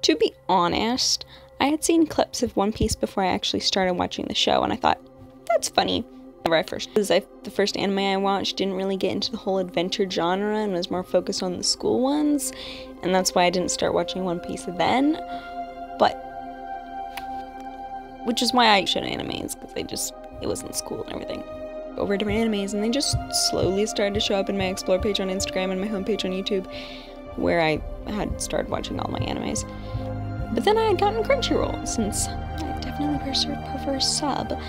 To be honest, I had seen clips of One Piece before I actually started watching the show, and I thought, that's funny. The first anime I watched didn't really get into the whole adventure genre and was more focused on the school ones, and that's why I didn't start watching One Piece then, which is why I showed animes, because it wasn't school and everything. Over different animes, and they just slowly started to show up in my Explore page on Instagram and my homepage on YouTube, where I had started watching all my animes. But then I had gotten Crunchyroll, since I definitely prefer sub.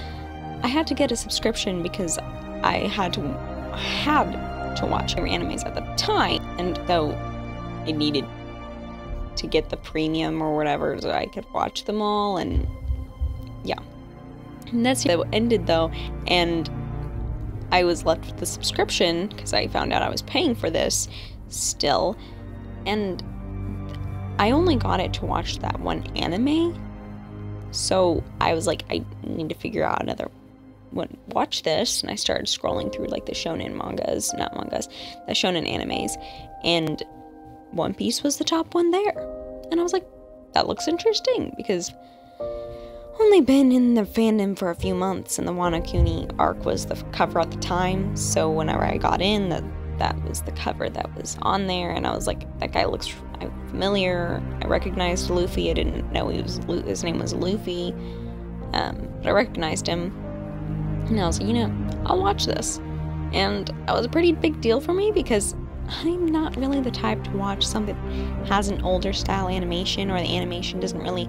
I had to get a subscription because I had to watch animes at the time, and though I needed to get the premium or whatever so I could watch them all, and yeah. And that's how it ended though, and I was left with the subscription because I found out I was paying for this still, and I only got it to watch that one anime, so I was like, I need to figure out another one, watch this, and I started scrolling through like the shonen the shonen animes, and One Piece was the top one there, and I was like, that looks interesting, because only been in the fandom for a few months, and the Wano Kuni arc was the cover at the time, so whenever I got in, that was the cover that was on there, and I was like, that guy looks familiar. I recognized Luffy. I didn't know his name was Luffy, but I recognized him, and I was like, I'll watch this. And that was a pretty big deal for me, because I'm not really the type to watch something that has an older style animation, or the animation doesn't really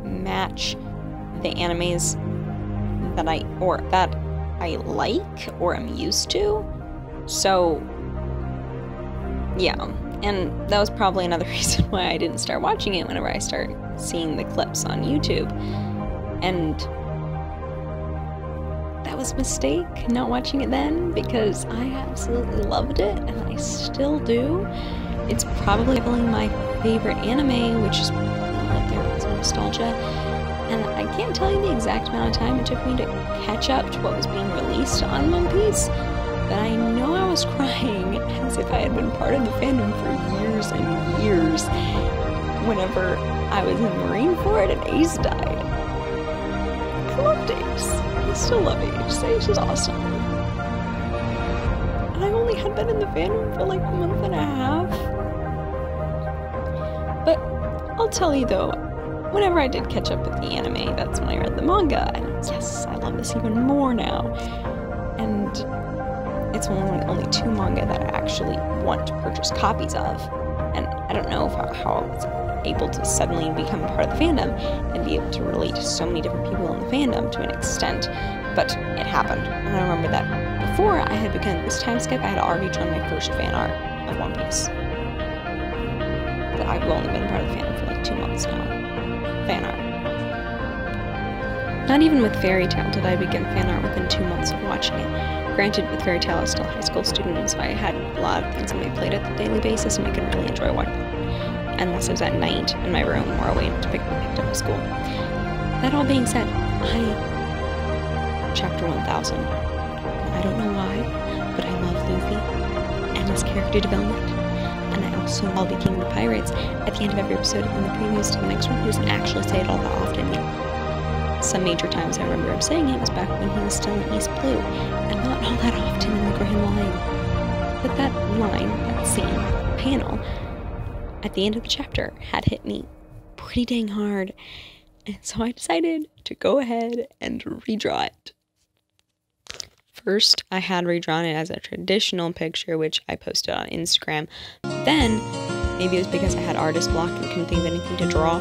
match the animes that I like or am used to. So yeah, and that was probably another reason why I didn't start watching it whenever I started seeing the clips on YouTube, and that was a mistake not watching it then, because I absolutely loved it, and I still do. It's probably my favorite anime, which is up there with nostalgia. And I can't tell you the exact amount of time it took me to catch up to what was being released on One Piece, but I know I was crying as if I had been part of the fandom for years and years whenever I was in Marine Fort and Ace died. I loved Ace. I still love Ace. Ace is awesome. And I only had been in the fandom for like a month and a half. But I'll tell you though, whenever I did catch up with the anime, that's when I read the manga, and yes, I love this even more now. And it's only 2 manga that I actually want to purchase copies of, and I don't know how I was able to suddenly become part of the fandom and be able to relate to so many different people in the fandom to an extent, but it happened. And I remember that before I had begun this time skip, I had already drawn my first fan art of One Piece. But I've only been part of the fandom for like 2 months now. Fan art. Not even with Fairy Tail did I begin fan art within 2 months of watching it. Granted, with Fairy Tail I was still a high school student, so I had a lot of things that I played at the daily basis, and I couldn't really enjoy watching them unless it was at night in my room or waiting to be picked up at school. That all being said, Chapter 1000. I don't know why, but I love Luffy and his character development. And I also love the King of the Pirates. At the end of every episode in the previews to the next one, he doesn't actually say it all that often. Some major times I remember him saying it was back when he was still in East Blue, and not all that often in the Grand Line. But that line, that scene, panel, at the end of the chapter had hit me pretty dang hard, and so I decided to go ahead and redraw it. First, I had redrawn it as a traditional picture, which I posted on Instagram. Then, maybe it was because I had artist block and couldn't think of anything to draw,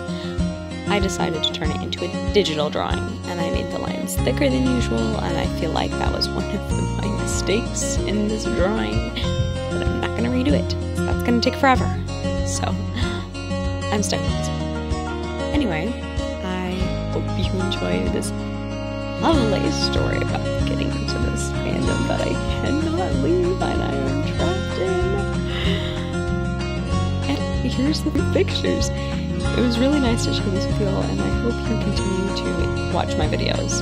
I decided to turn it into a digital drawing, and I made the lines thicker than usual, and I feel like that was one of my mistakes in this drawing, but I'm not going to redo it. That's going to take forever, so I'm stuck with this. Anyway, I hope you enjoy this lovely story about getting into this fandom that I cannot leave and I am trapped in. And here's the pictures. It was really nice to share this with you all, and I hope you continue to watch my videos.